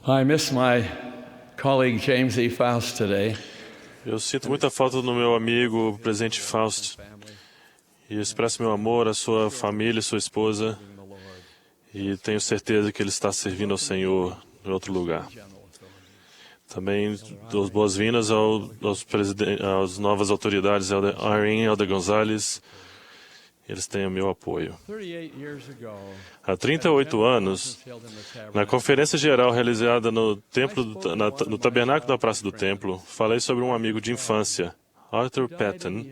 I miss my colleague James E. Faust today. Eu sinto muita falta do meu amigo, o presidente Faust, e expresso meu amor à sua família e sua esposa, e tenho certeza que ele está servindo ao Senhor em outro lugar. Também dou boas-vindas às novas autoridades, Irene e Elder Gonzalez. Eles têm o meu apoio. Há 38 anos, na conferência geral realizada no tabernáculo da Praça do Templo, falei sobre um amigo de infância, Arthur Patton,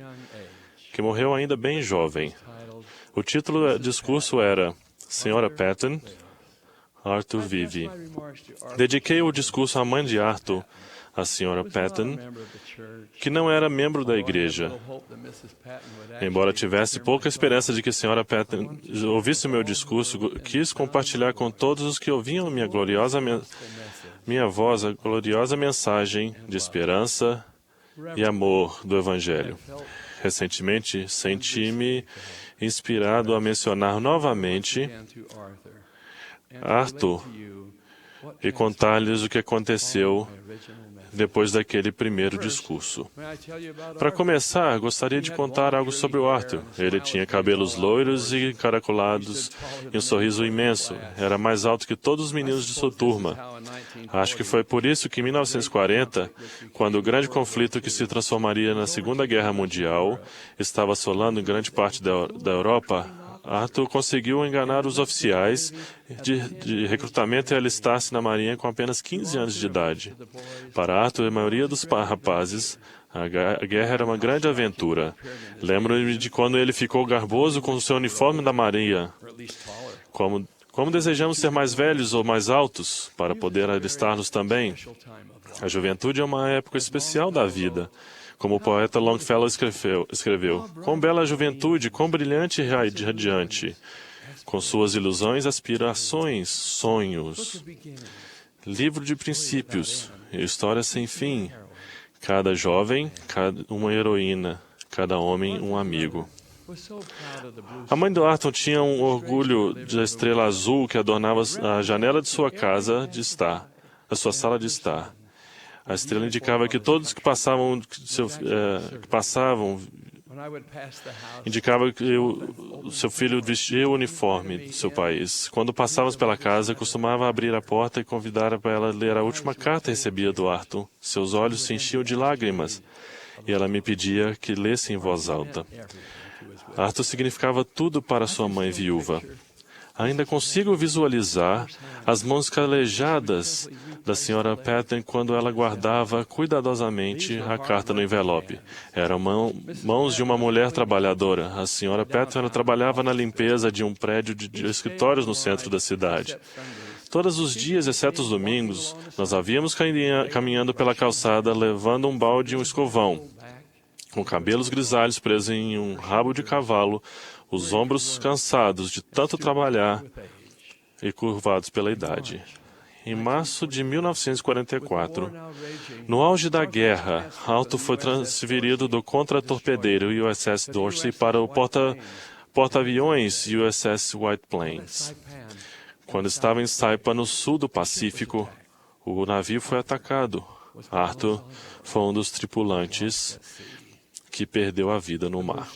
que morreu ainda bem jovem. O título do discurso era Senhora Patton, Arthur vive. Dediquei o discurso à mãe de Arthur, a Senhora Patton, que não era membro da igreja. Embora tivesse pouca esperança de que a Senhora Patton ouvisse o meu discurso, quis compartilhar com todos os que ouviam minha voz a gloriosa mensagem de esperança e amor do Evangelho. Recentemente, senti-me inspirado a mencionar novamente Arthur e contar-lhes o que aconteceu depois daquele primeiro discurso. Para começar, gostaria de contar algo sobre o Arthur. Ele tinha cabelos loiros e caracolados e um sorriso imenso. Era mais alto que todos os meninos de sua turma. Acho que foi por isso que em 1940, quando o grande conflito que se transformaria na Segunda Guerra Mundial estava assolando grande parte da Europa, Arthur conseguiu enganar os oficiais de recrutamento e alistar-se na Marinha com apenas 15 anos de idade. Para Arthur e a maioria dos rapazes, a guerra era uma grande aventura. Lembro-me de quando ele ficou garboso com o seu uniforme da Marinha. Como desejamos ser mais velhos ou mais altos para poder alistar-nos também? A juventude é uma época especial da vida. Como o poeta Longfellow escreveu, quão bela a juventude, quão brilhante e radiante, com suas ilusões, aspirações, sonhos. Livro de princípios, história sem fim. Cada jovem, uma heroína, cada homem, um amigo. A mãe do Arthur tinha um orgulho da estrela azul que adornava a janela de sua casa de estar, a sua sala de estar. A estrela indicava que todos que passavam, indicava que o seu filho vestia o uniforme do seu país. Quando passávamos pela casa, costumava abrir a porta e convidar para ela ler a última carta recebida do Arthur. Seus olhos se enchiam de lágrimas e ela me pedia que lesse em voz alta. Arthur significava tudo para sua mãe viúva. Ainda consigo visualizar as mãos calejadas da Sra. Patton quando ela guardava cuidadosamente a carta no envelope. Eram mãos de uma mulher trabalhadora. A Sra. Patton trabalhava na limpeza de um prédio de escritórios no centro da cidade. Todos os dias, exceto os domingos, nós a víamos caminhando pela calçada, levando um balde e um escovão, com cabelos grisalhos presos em um rabo de cavalo, os ombros cansados de tanto trabalhar e curvados pela idade. Em março de 1944, no auge da guerra, Arthur foi transferido do contra-torpedeiro USS Dorsey para o porta-aviões USS White Plains. Quando estava em Saipan, no sul do Pacífico, o navio foi atacado. Arthur foi um dos tripulantes que perdeu a vida no mar.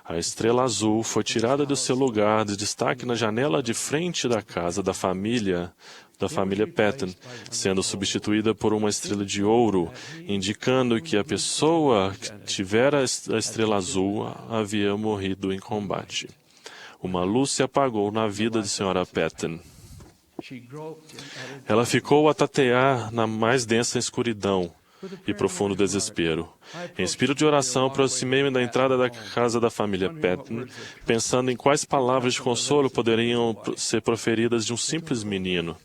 A estrela azul foi tirada do seu lugar de destaque na janela de frente da casa da família Patton, sendo substituída por uma estrela de ouro, indicando que a pessoa que tivera a estrela azul havia morrido em combate. Uma luz se apagou na vida de Sra. Patton. Ela ficou a tatear na mais densa escuridão e profundo desespero. Em espírito de oração, aproximei-me da entrada da casa da família Patton, pensando em quais palavras de consolo poderiam ser proferidas de um simples menino.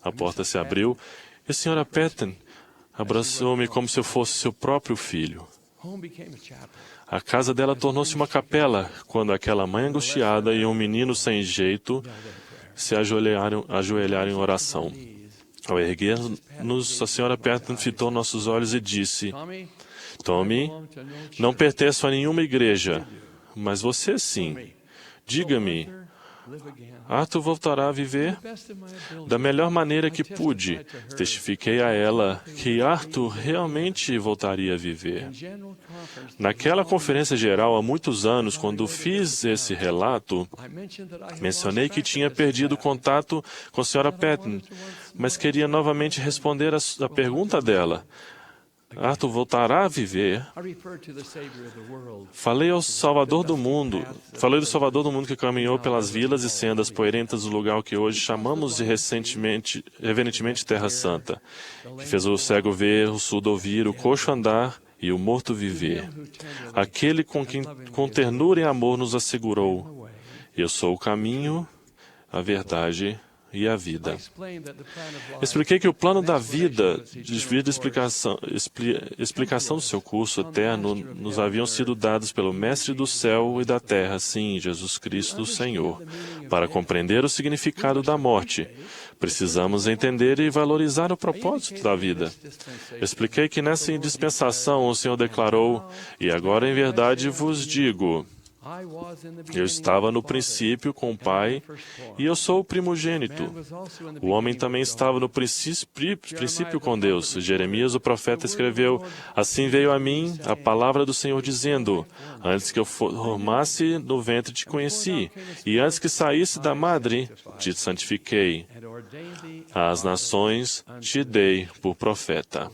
A porta se abriu e a Sra. Patton abraçou-me como se eu fosse seu próprio filho. A casa dela tornou-se uma capela quando aquela mãe angustiada e um menino sem jeito se ajoelharam em oração. Ao erguer-nos, a Sra. Patton fitou nossos olhos e disse, Tommy, não pertenço a nenhuma igreja, mas você sim. Diga-me, Arthur voltará a viver? Da melhor maneira que pude, testifiquei a ela que Arthur realmente voltaria a viver. Naquela conferência geral há muitos anos, quando fiz esse relato, mencionei que tinha perdido contato com a Sra. Patton, mas queria novamente responder a pergunta dela. Arthur voltará a viver? Falei do Salvador do mundo que caminhou pelas vilas e sendas poeirentas do lugar que hoje chamamos de reverentemente Terra Santa, que fez o cego ver, o surdo ouvir, o coxo andar e o morto viver. Aquele com quem com ternura e amor nos assegurou: eu sou o caminho, a verdade e a vida. Expliquei que o plano da vida, explicação do seu curso eterno, nos haviam sido dados pelo Mestre do céu e da terra, sim, Jesus Cristo, o Senhor. Para compreender o significado da morte, precisamos entender e valorizar o propósito da vida. Expliquei que nessa dispensação o Senhor declarou: e agora em verdade vos digo, eu estava no princípio com o Pai, e eu sou o primogênito. O homem também estava no princípio com Deus. Jeremias, o profeta, escreveu: assim veio a mim a palavra do Senhor, dizendo: antes que eu formasse no ventre te conheci, e antes que saísse da madre te santifiquei. Às nações te dei por profeta.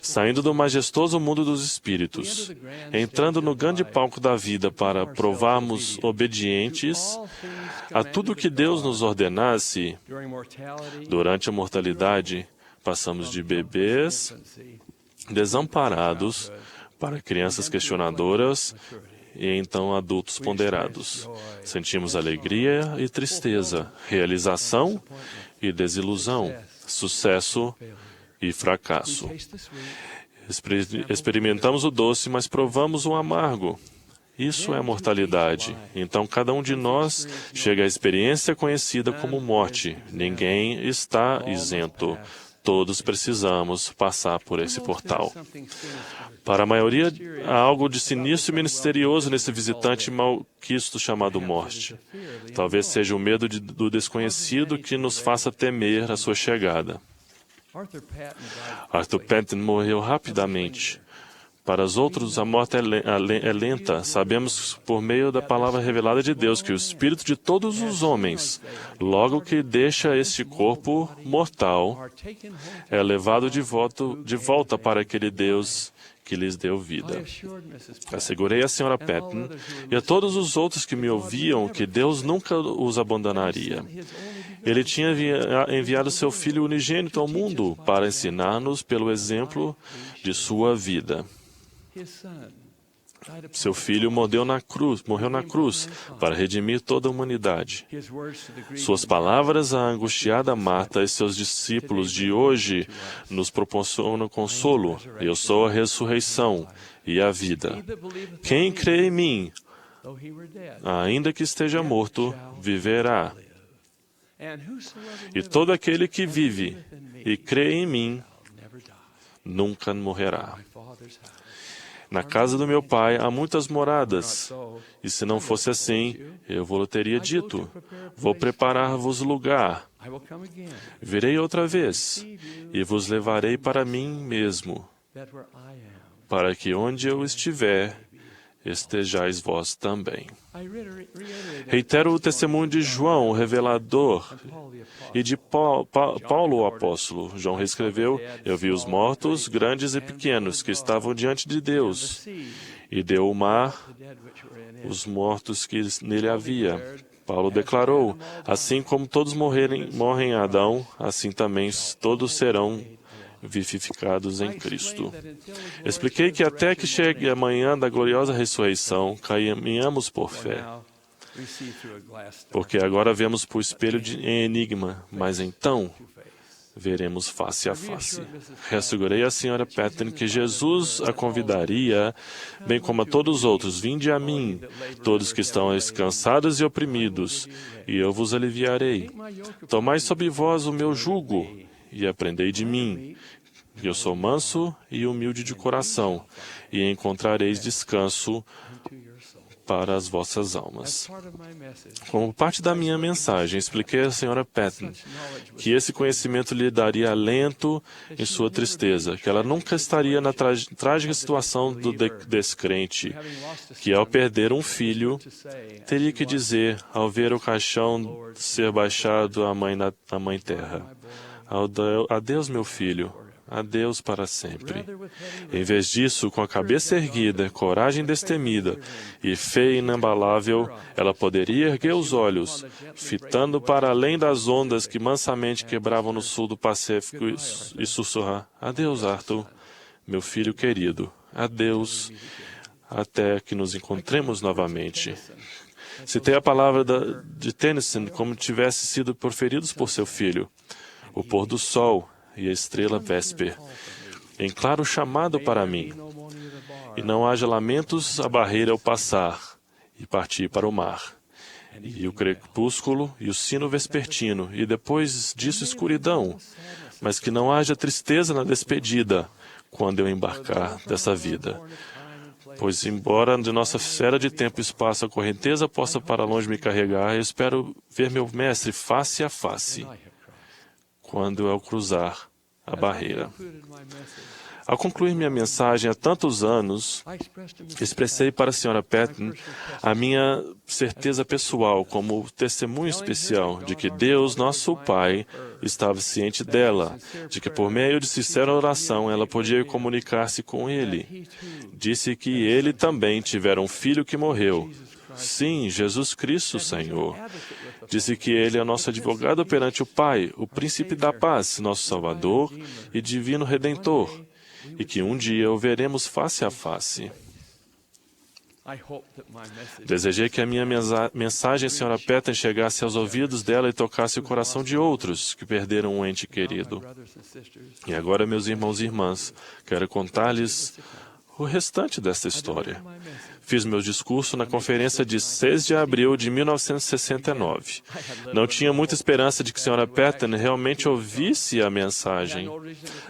Saindo do majestoso mundo dos espíritos, entrando no grande palco da vida para provarmos obedientes a tudo que Deus nos ordenasse, durante a mortalidade, passamos de bebês desamparados para crianças questionadoras e então adultos ponderados. Sentimos alegria e tristeza, realização e desilusão, sucesso e fracasso. Experimentamos o doce, mas provamos o amargo. Isso é a mortalidade. Então, cada um de nós chega à experiência conhecida como morte. Ninguém está isento. Todos precisamos passar por esse portal. Para a maioria, há algo de sinistro e misterioso nesse visitante malquisto chamado morte. Talvez seja o medo do desconhecido que nos faça temer a sua chegada. Arthur Patton morreu rapidamente. Para os outros, a morte é lenta. Sabemos por meio da palavra revelada de Deus que o espírito de todos os homens, logo que deixa este corpo mortal, é levado de volta para aquele Deus que lhes deu vida. Assegurei à Sra. Patton e a todos os outros que me ouviam que Deus nunca os abandonaria. Ele tinha enviado seu Filho unigênito ao mundo para ensinar-nos pelo exemplo de sua vida. Seu Filho morreu na cruz para redimir toda a humanidade. Suas palavras à angustiada Marta e seus discípulos de hoje nos proporcionam consolo. Eu sou a ressurreição e a vida. Quem crê em mim, ainda que esteja morto, viverá. E todo aquele que vive e crê em mim nunca morrerá. Na casa do meu Pai há muitas moradas, e se não fosse assim, eu vos teria dito: vou preparar-vos lugar. Virei outra vez, e vos levarei para mim mesmo, para que onde eu estiver, estejais vós também. Reitero o testemunho de João, o revelador, e de Paulo, o apóstolo. João reescreveu: eu vi os mortos, grandes e pequenos, que estavam diante de Deus, e deu o mar os mortos que nele havia. Paulo declarou: assim como todos morrem em Adão, assim também todos serão vivificados em Cristo. Expliquei que até que chegue a manhã da gloriosa ressurreição, caminhamos por fé. Porque agora vemos por espelho em enigma, mas então veremos face a face. Reassegurei à Sra. Patton que Jesus a convidaria, bem como a todos os outros: vinde a mim, todos que estão cansados e oprimidos, e eu vos aliviarei. Tomai sobre vós o meu jugo, e aprendei de mim, que eu sou manso e humilde de coração, e encontrareis descanso para as vossas almas. Como parte da minha mensagem, expliquei à Sra. Patton que esse conhecimento lhe daria alento em sua tristeza, que ela nunca estaria na trágica situação do descrente, que ao perder um filho, teria que dizer, ao ver o caixão ser baixado à mãe terra, adeus, meu filho. Adeus para sempre. Em vez disso, com a cabeça erguida, coragem destemida e fé inabalável, ela poderia erguer os olhos, fitando para além das ondas que mansamente quebravam no sul do Pacífico e sussurrar: adeus, Arthur, meu filho querido. Adeus, até que nos encontremos novamente. Citei a palavra de Tennyson como tivesse sido proferidos por seu filho. O pôr do sol e a estrela vésper, em claro chamado para mim, e não haja lamentos a barreira ao passar e partir para o mar, e o crepúsculo e o sino vespertino, e depois disso escuridão, mas que não haja tristeza na despedida, quando eu embarcar dessa vida. Pois, embora de nossa esfera de tempo e espaço a correnteza possa para longe me carregar, eu espero ver meu mestre face a face, quando eu cruzar a barreira. Ao concluir minha mensagem há tantos anos, expressei para a Sra. Patton a minha certeza pessoal como testemunho especial de que Deus, nosso Pai, estava ciente dela, de que por meio de sincera oração ela podia comunicar-se com Ele. Disse que Ele também tivera um filho que morreu. Sim, Jesus Cristo, Senhor. Disse que Ele é o nosso advogado perante o Pai, o Príncipe da Paz, nosso Salvador e Divino Redentor, e que um dia o veremos face a face. Desejei que a minha mensagem, Sra. Patton, chegasse aos ouvidos dela e tocasse o coração de outros que perderam um ente querido. E agora, meus irmãos e irmãs, quero contar-lhes o restante desta história. Fiz meu discurso na conferência de 6 de abril de 1969. Não tinha muita esperança de que a Sra. Patton realmente ouvisse a mensagem.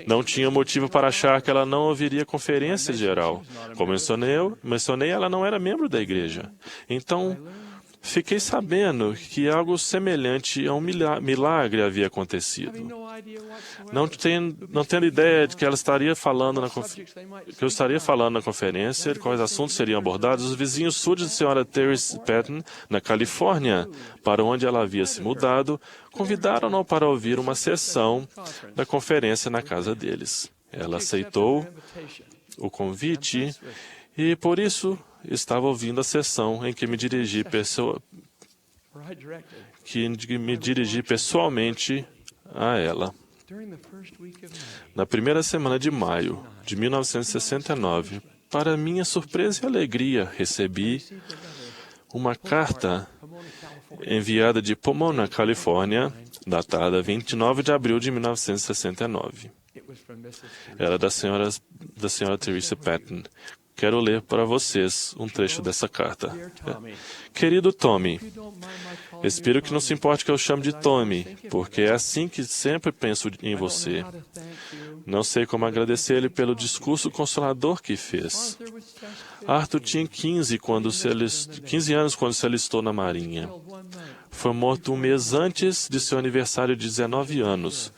Não tinha motivo para achar que ela não ouviria a conferência geral. Como mencionei, ela não era membro da igreja. Então, fiquei sabendo que algo semelhante a um milagre havia acontecido. Não tendo ideia de que ela estaria falando que eu estaria falando na conferência, de quais assuntos seriam abordados, os vizinhos súditos de Sra. Teresa Patton, na Califórnia, para onde ela havia se mudado, convidaram-na para ouvir uma sessão da conferência na casa deles. Ela aceitou o convite e, por isso, estava ouvindo a sessão em que me dirigi pessoalmente a ela. Na primeira semana de maio de 1969, para minha surpresa e alegria, recebi uma carta enviada de Pomona, Califórnia, datada 29 de abril de 1969. Era da senhora Teresa Patton. Quero ler para vocês um trecho dessa carta. Querido Tommy, espero que não se importe que eu chame de Tommy, porque é assim que sempre penso em você. Não sei como agradecer-lhe pelo discurso consolador que fez. Arthur tinha 15 anos quando se alistou na Marinha. Foi morto um mês antes de seu aniversário de 19 anos,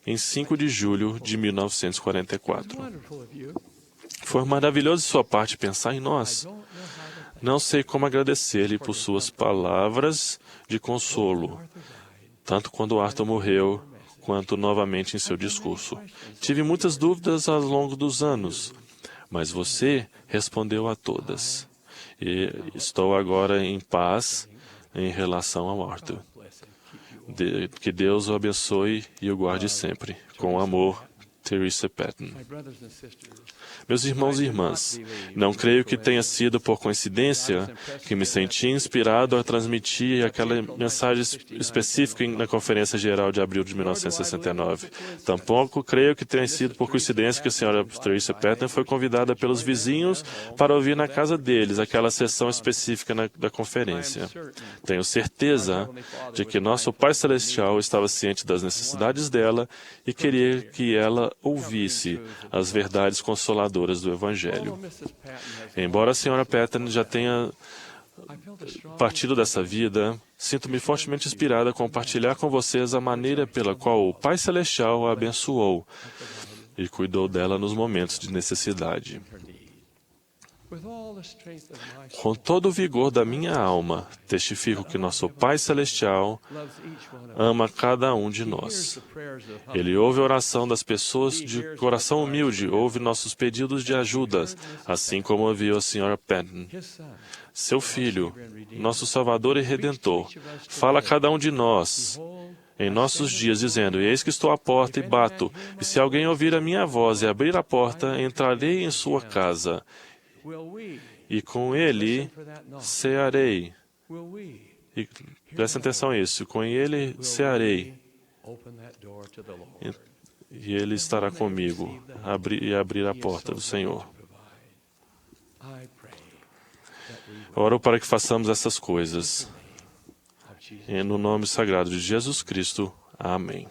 em 5 de julho de 1944. Foi maravilhoso de sua parte pensar em nós. Não sei como agradecer-lhe por suas palavras de consolo, tanto quando Arthur morreu, quanto novamente em seu discurso. Tive muitas dúvidas ao longo dos anos, mas você respondeu a todas. E estou agora em paz em relação ao Arthur. Que Deus o abençoe e o guarde sempre. Com amor, Teresa Patton. Meus irmãos e irmãs, não creio que tenha sido por coincidência que me senti inspirado a transmitir aquela mensagem específica na Conferência Geral de abril de 1969. Tampouco creio que tenha sido por coincidência que a senhora Teresa Patton foi convidada pelos vizinhos para ouvir na casa deles aquela sessão específica da conferência. Tenho certeza de que nosso Pai Celestial estava ciente das necessidades dela e queria que ela ouvisse as verdades consoladoras do Evangelho. Embora a senhora Patton já tenha partido dessa vida, sinto-me fortemente inspirada a compartilhar com vocês a maneira pela qual o Pai Celestial a abençoou e cuidou dela nos momentos de necessidade. Com todo o vigor da minha alma, testifico que nosso Pai Celestial ama cada um de nós. Ele ouve a oração das pessoas de coração humilde, ouve nossos pedidos de ajuda, assim como ouviu a Sra. Patton. Seu Filho, nosso Salvador e Redentor, fala a cada um de nós em nossos dias, dizendo: Eis que estou à porta e bato, e se alguém ouvir a minha voz e abrir a porta, entrarei em sua casa, e com ele cearei. E presta atenção a isso, com ele cearei. E ele estará comigo, e abrir a porta do Senhor. Oro para que façamos essas coisas. E no nome sagrado de Jesus Cristo. Amém.